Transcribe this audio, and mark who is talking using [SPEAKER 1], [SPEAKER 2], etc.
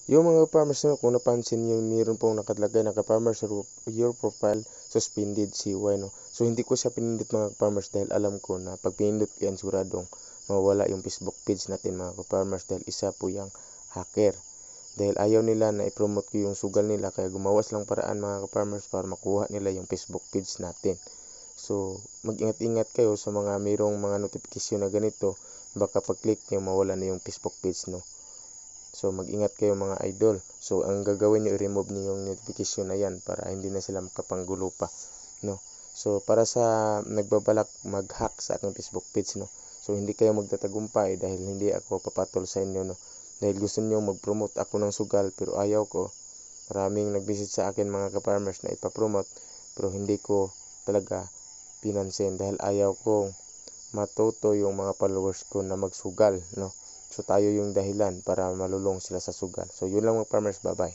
[SPEAKER 1] Yung mga farmers naman, kung napansin niyo, meron pong nakalagay na ka-farmers, your profile suspended CY, no? So hindi ko siya pinindot mga farmers dahil alam ko na pag pinindot ko yan, siguradong mawala yung Facebook page natin mga farmers dahil isa po yung hacker. Dahil ayaw nila na i-promote ko yung sugal nila, kaya gumawa silang paraan mga farmers para makuha nila yung Facebook page natin. So mag-ingat-ingat kayo sa mga mayroong mga notification na ganito, baka pag-click nyo mawala na yung Facebook page, no? So mag-ingat kayo mga idol. So ang gagawin nyo, i-remove nyo yung notification na yan para hindi na sila makapanggulo pa, no? So para sa nagbabalak mag-hack sa aking Facebook page, no? So hindi kayo magtatagumpay dahil hindi ako papatol sa inyo, no? Dahil gusto niyo mag-promote ako ng sugal pero ayaw ko. Maraming nag-visit sa akin mga ka-farmers na ipapromote pero hindi ko talaga pinansin dahil ayaw kong matuto yung mga followers ko na magsugal, no? So tayo yung dahilan para malulong sila sa sugal. So yun lang mga farmers, bye bye.